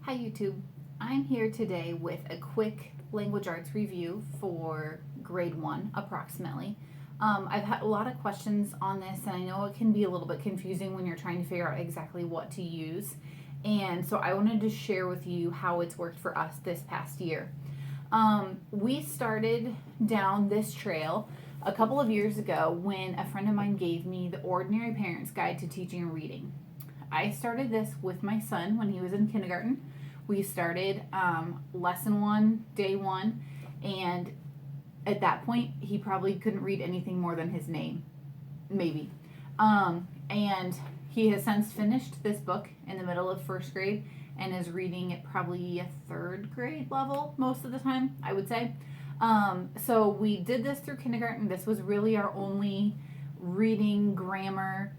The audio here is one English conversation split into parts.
Hi YouTube, I'm here today with a quick language arts review for grade 1 approximately. I've had a lot of questions on this and I know it can be a little bit confusing when you're trying to figure out exactly what to use, and so I wanted to share with you how it's worked for us this past year. We started down this trail a couple of years ago when a friend of mine gave me the Ordinary Parent's Guide to Teaching and Reading. I started this with my son when he was in kindergarten. We started lesson 1, day 1, and at that point he probably couldn't read anything more than his name, maybe. And he has since finished this book in the middle of first grade and is reading at probably a third grade level most of the time, I would say. So we did this through kindergarten. This was really our only reading, grammar.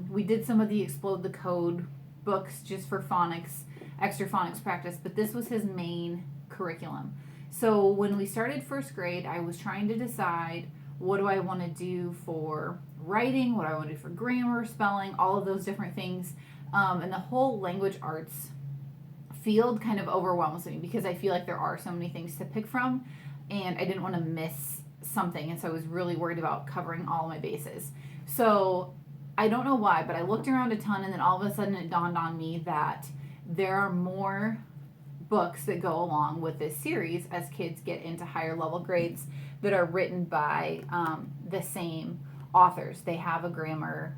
We did some of the Explode the Code books just for phonics, extra phonics practice, but this was his main curriculum. So when we started first grade, I was trying to decide, what do I want to do for writing, what do I want to do for grammar, spelling, all of those different things. And the whole language arts field kind of overwhelms me because I feel like there are so many things to pick from and I didn't want to miss something, and so I was really worried about covering all my bases. So I don't know why, but I looked around a ton, and then all of a sudden it dawned on me that there are more books that go along with this series as kids get into higher level grades that are written by the same authors. They have a grammar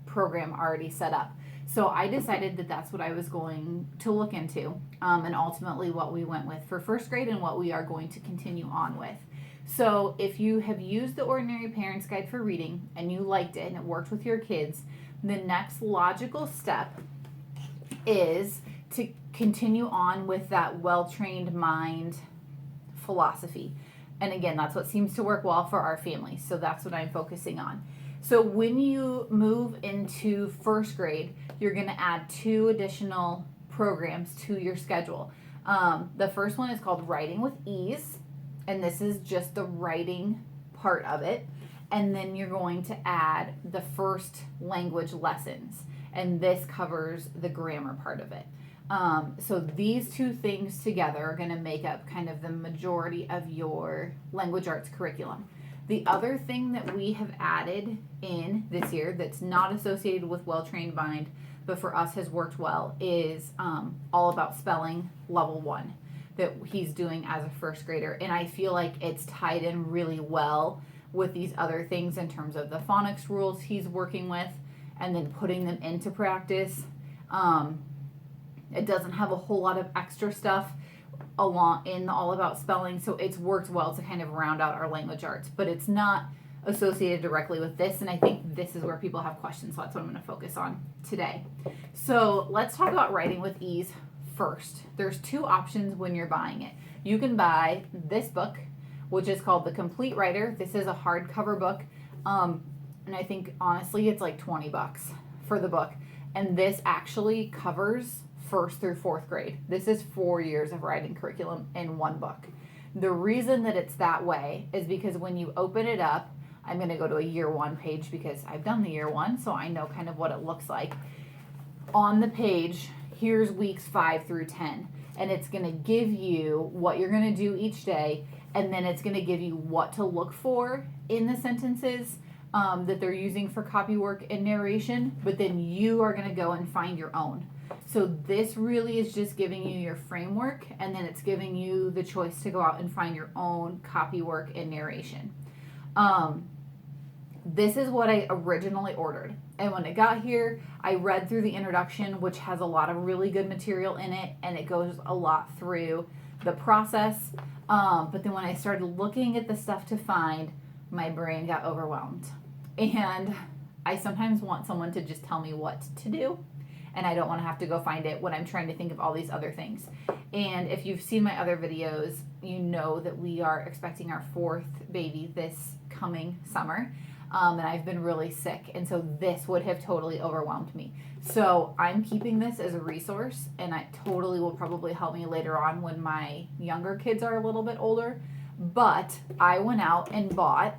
program already set up. So I decided that that's what I was going to look into, and ultimately what we went with for first grade and what we are going to continue on with. So if you have used the Ordinary Parent's Guide for Reading and you liked it and it worked with your kids, the next logical step is to continue on with that well-trained mind philosophy. And again, that's what seems to work well for our family. So that's what I'm focusing on. So when you move into first grade, you're going to add 2 additional programs to your schedule. The first one is called Writing with Ease, and this is just the writing part of it. And then you're going to add the first language lessons, and this covers the grammar part of it. So these 2 things together are going to make up kind of the majority of your language arts curriculum. The other thing that we have added in this year that's not associated with well-trained mind, but for us has worked well, is all about spelling level 1 that he's doing as a first grader. And I feel like it's tied in really well with these other things in terms of the phonics rules he's working with and then putting them into practice. It doesn't have a whole lot of extra stuff along in all about spelling, so it's worked well to kind of round out our language arts, but it's not associated directly with this, and I think this is where people have questions, so that's what I'm going to focus on today. So let's talk about Writing with Ease first. There's 2 options when you're buying it. You can buy this book, which is called The Complete Writer. This is a hardcover book, and I think honestly it's like $20 for the book, and this actually covers 1st through 4th grade. This is 4 years of writing curriculum in one book. The reason that it's that way is because when you open it up, I'm going to go to a year 1 page because I've done the year 1, so I know kind of what it looks like. On the page, here's weeks 5 through 10, and it's going to give you what you're going to do each day, and then it's going to give you what to look for in the sentences that they're using for copy work and narration, but then you are going to go and find your own. So this really is just giving you your framework, and then it's giving you the choice to go out and find your own copy work and narration. This is what I originally ordered. And when it got here, I read through the introduction, which has a lot of really good material in it, and it goes a lot through the process. But then when I started looking at the stuff to find, my brain got overwhelmed. And I sometimes want someone to just tell me what to do, and I don't want to have to go find it when I'm trying to think of all these other things. And if you've seen my other videos, you know that we are expecting our 4th baby this coming summer. And I've been really sick, and so this would have totally overwhelmed me. So I'm keeping this as a resource, and it totally will probably help me later on when my younger kids are a little bit older. But I went out and bought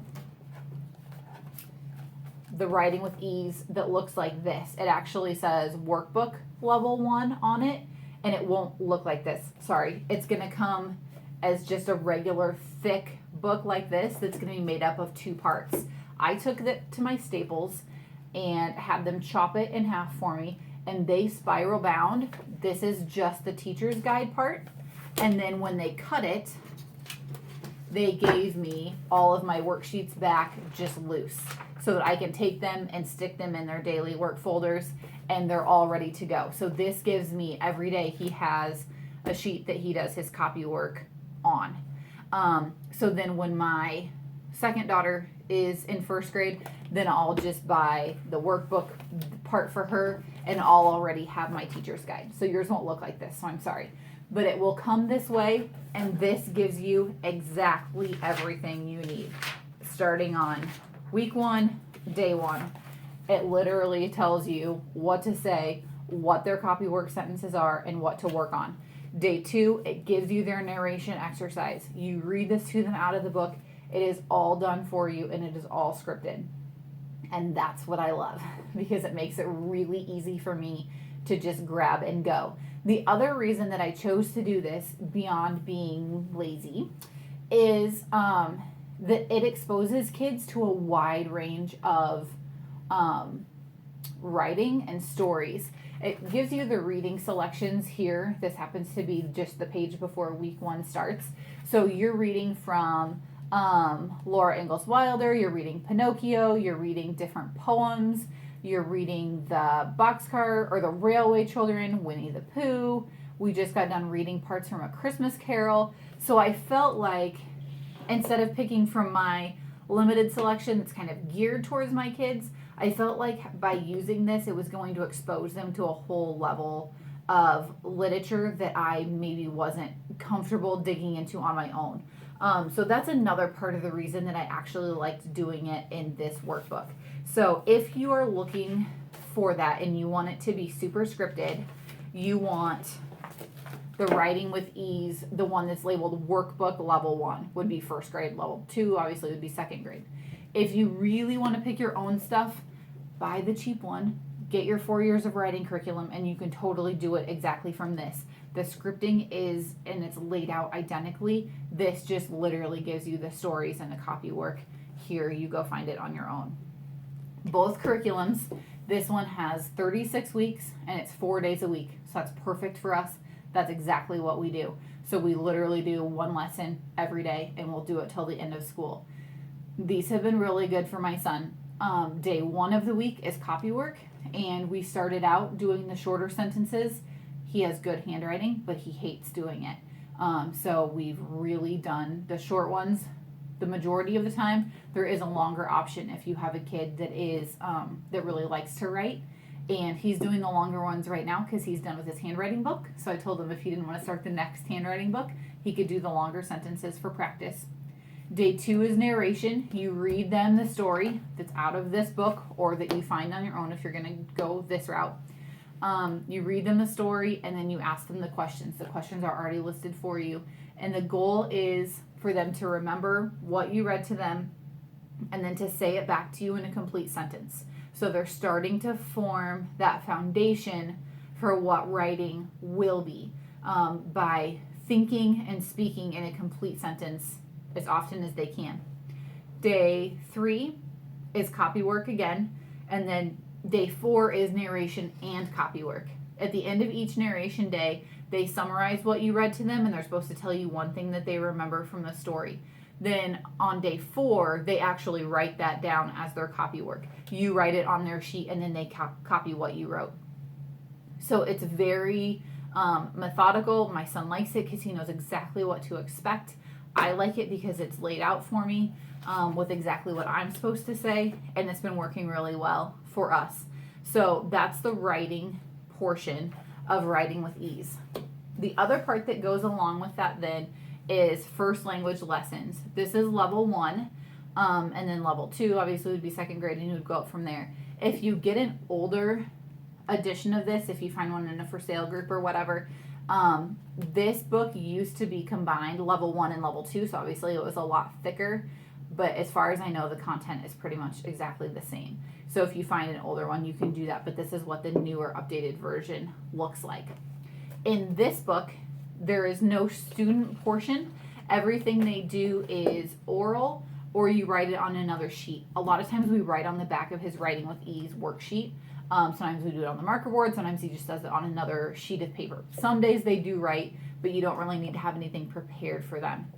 the Writing with Ease that looks like this. It actually says Workbook level 1 on it, and it won't look like this. Sorry, it's going to come as just a regular thick book like this that's going to be made up of 2 parts. I took it to my Staples and had them chop it in half for me, and they spiral bound. This is just the teacher's guide part, and then when they cut it, they gave me all of my worksheets back just loose so that I can take them and stick them in their daily work folders, and they're all ready to go. So this gives me, every day he has a sheet that he does his copy work on. So then when my second daughter is in 1st grade, then I'll just buy the workbook part for her, and I'll already have my teacher's guide. So yours won't look like this, so I'm sorry. But it will come this way, and this gives you exactly everything you need. Starting on week 1, day 1, it literally tells you what to say, what their copy work sentences are, and what to work on. Day 2, it gives you their narration exercise. You read this to them out of the book. It is all done for you, and it is all scripted. And that's what I love, because it makes it really easy for me to just grab and go. The other reason that I chose to do this, beyond being lazy, is that it exposes kids to a wide range of writing and stories. It gives you the reading selections here. This happens to be just the page before week 1 starts. So you're reading from Laura Ingalls Wilder, you're reading Pinocchio, you're reading different poems, you're reading the Boxcar or the Railway Children, Winnie the Pooh. We just got done reading parts from A Christmas Carol. So I felt like instead of picking from my limited selection that's kind of geared towards my kids, I felt like by using this, it was going to expose them to a whole level of literature that I maybe wasn't comfortable digging into on my own. So that's another part of the reason that I actually liked doing it in this workbook. So if you are looking for that and you want it to be super scripted, you want the Writing with Ease, the one that's labeled Workbook Level 1 would be 1st grade, Level 2 obviously would be 2nd grade. If you really want to pick your own stuff, buy the cheap one, get your 4 years of writing curriculum, and you can totally do it exactly from this. The scripting is, and it's laid out identically. This just literally gives you the stories and the copy work. Here, you go find it on your own. Both curriculums, this one has 36 weeks, and it's 4 days a week. So that's perfect for us. That's exactly what we do. So we literally do 1 lesson every day, and we'll do it till the end of school. These have been really good for my son. Day 1 of the week is copy work, and we started out doing the shorter sentences. He has good handwriting, but he hates doing it. So we've really done the short ones. The majority of the time, there is a longer option if you have a kid that is that really likes to write. And he's doing the longer ones right now because he's done with his handwriting book. So I told him if he didn't want to start the next handwriting book, he could do the longer sentences for practice. Day 2 is narration. You read them the story that's out of this book or that you find on your own if you're going to go this route. You read them the story, and then you ask them the questions. The questions are already listed for you. And the goal is for them to remember what you read to them and then to say it back to you in a complete sentence. So they're starting to form that foundation for what writing will be by thinking and speaking in a complete sentence as often as they can. Day 3 is copy work again, and then day 4 is narration and copy work. At the end of each narration day, they summarize what you read to them, and they're supposed to tell you one thing that they remember from the story. Then on day 4, they actually write that down as their copy work. You write it on their sheet, and then they copy what you wrote. So it's very methodical. My son likes it because he knows exactly what to expect. I like it because it's laid out for me with exactly what I'm supposed to say, and it's been working really well for us. So that's the writing portion of Writing with Ease. The other part that goes along with that then is first language lessons. This is level 1, and then level 2 obviously would be 2nd grade, and you would go up from there. If you get an older edition of this, if you find one in a for sale group or whatever, this book used to be combined level 1 and level 2, so obviously it was a lot thicker, but as far as I know, the content is pretty much exactly the same. So if you find an older one, you can do that, but this is what the newer updated version looks like. In this book, there is no student portion. Everything they do is oral, or you write it on another sheet. A lot of times we write on the back of his Writing with Ease worksheet. Sometimes we do it on the marker board. Sometimes he just does it on another sheet of paper. Some days they do write, but you don't really need to have anything prepared for them.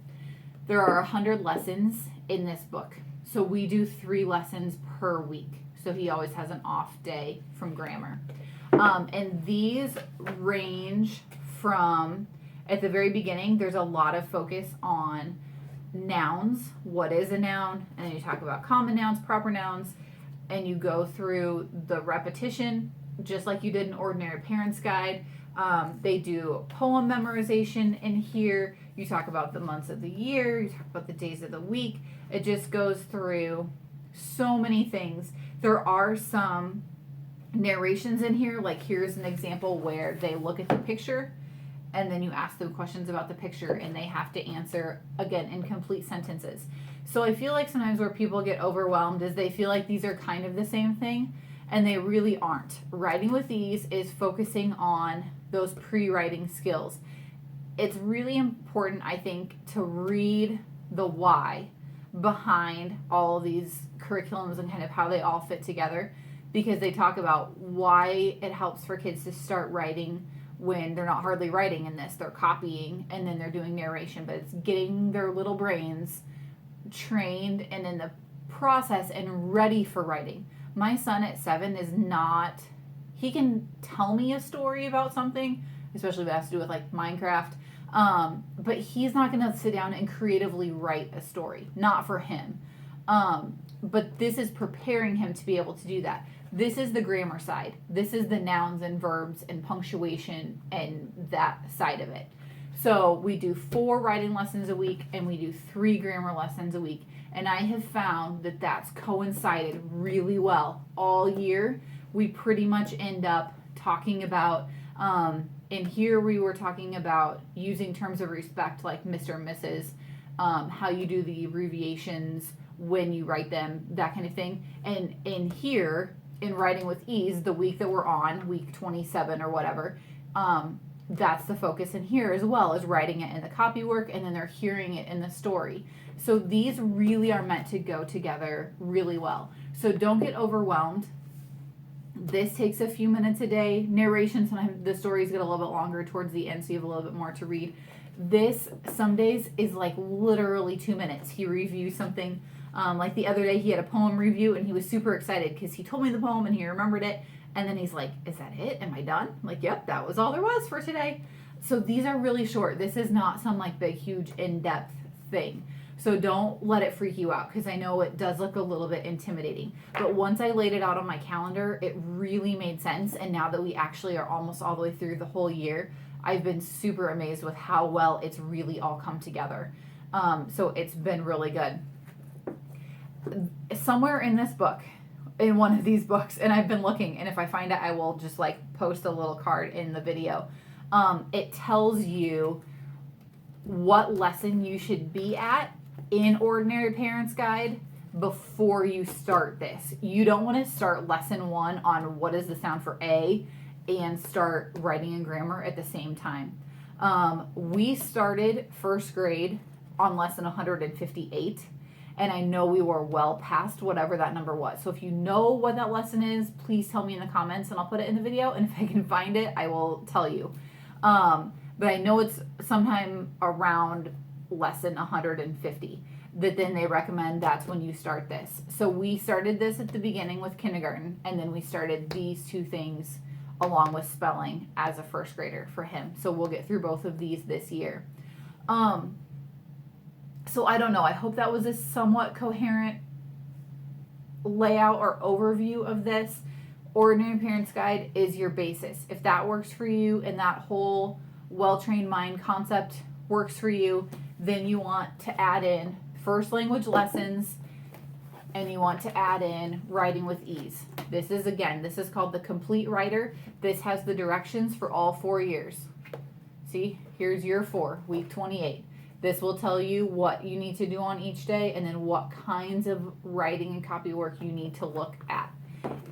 There are 100 lessons in this book. So we do 3 lessons per week. So he always has an off day from grammar. And these range from, at the very beginning, there's a lot of focus on nouns. What is a noun? And then you talk about common nouns, proper nouns, and you go through the repetition, just like you did in Ordinary Parents Guide. They do poem memorization in here. You talk about the months of the year. You talk about the days of the week. It just goes through so many things. There are some narrations in here, like here's an example where they look at the picture and then you ask them questions about the picture and they have to answer, again, in complete sentences. So I feel like sometimes where people get overwhelmed is they feel like these are kind of the same thing, and they really aren't. Writing with Ease is focusing on those pre-writing skills. It's really important, I think, to read the why behind all of these curriculums and kind of how they all fit together, because they talk about why it helps for kids to start writing when they're not hardly writing in this. They're copying and then they're doing narration, but it's getting their little brains trained and in the process and ready for writing. My son at 7 is not, he can tell me a story about something, especially if it has to do with like Minecraft, but he's not going to sit down and creatively write a story. Not for him. But this is preparing him to be able to do that. This is the grammar side. This is the nouns and verbs and punctuation and that side of it. So we do 4 writing lessons a week and we do 3 grammar lessons a week. And I have found that that's coincided really well all year. We pretty much end up talking about, in here we were talking about using terms of respect like Mr. and Mrs., how you do the abbreviations when you write them, that kind of thing. And in here, in Writing with Ease, the week that we're on, week 27 or whatever, that's the focus in here as well, as writing it in the copy work, and then they're hearing it in the story. So these really are meant to go together really well. So don't get overwhelmed. This takes a few minutes a day. Narration, sometimes the stories get a little bit longer towards the end, so you have a little bit more to read. This, some days, is like literally 2 minutes. He reviews something. Like the other day, he had a poem review, and he was super excited because he told me the poem and he remembered it. And then he's like, is that it? Am I done? I'm like, yep, that was all there was for today. So these are really short. This is not some like big, huge, in-depth thing. So don't let it freak you out, because I know it does look a little bit intimidating. But once I laid it out on my calendar, it really made sense. And now that we actually are almost all the way through the whole year, I've been super amazed with how well it's really all come together. So it's been really good. Somewhere in this book, in one of these books, and I've been looking, and if I find it, I will just like post a little card in the video. It tells you what lesson you should be at in Ordinary Parents Guide before you start this. You don't want to start lesson 1 on what is the sound for A and start writing and grammar at the same time. We started first grade on lesson 158. And I know we were well past whatever that number was. So if you know what that lesson is, please tell me in the comments and I'll put it in the video. And if I can find it, I will tell you. But I know it's sometime around lesson 150 that then they recommend that's when you start this. So we started this at the beginning with kindergarten, and then we started these 2 things along with spelling as a first grader for him. So we'll get through both of these this year. So I don't know. I hope that was a somewhat coherent layout or overview of this. Ordinary Parents Guide is your basis. If that works for you and that whole well-trained mind concept works for you, then you want to add in first language lessons and you want to add in Writing with Ease. This is called the Complete Writer. This has the directions for all 4 years. See, here's year 4, week 28. This will tell you what you need to do on each day and then what kinds of writing and copy work you need to look at.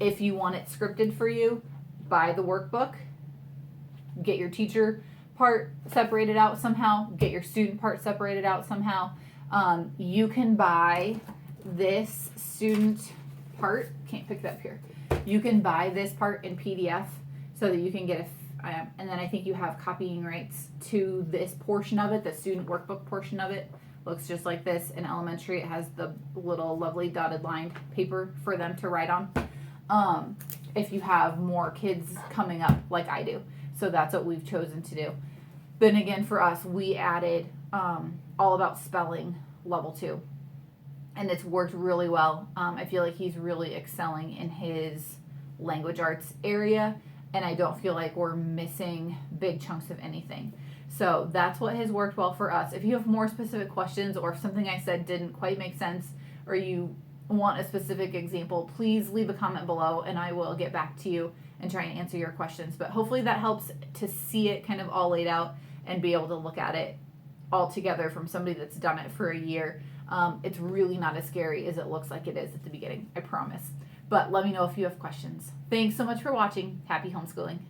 If you want it scripted for you, buy the workbook. get your teacher part separated out somehow, get your student part separated out somehow. You can buy this student part, can't pick that up here. You can buy this part in PDF so that you can get and then I think you have copying rights to this portion of it, the student workbook portion of it. Looks just like this. In elementary, it has the little lovely dotted line paper for them to write on. If you have more kids coming up like I do. So that's what we've chosen to do. Then again, for us, we added all about spelling level 2. And it's worked really well. I feel like he's really excelling in his language arts area. And I don't feel like we're missing big chunks of anything. So that's what has worked well for us. If you have more specific questions, or if something I said didn't quite make sense, or you want a specific example, please leave a comment below and I will get back to you and try and answer your questions. But hopefully that helps to see it kind of all laid out and be able to look at it all together from somebody that's done it for a year. It's really not as scary as it looks like it is at the beginning, I promise. But let me know if you have questions. Thanks so much for watching. Happy homeschooling.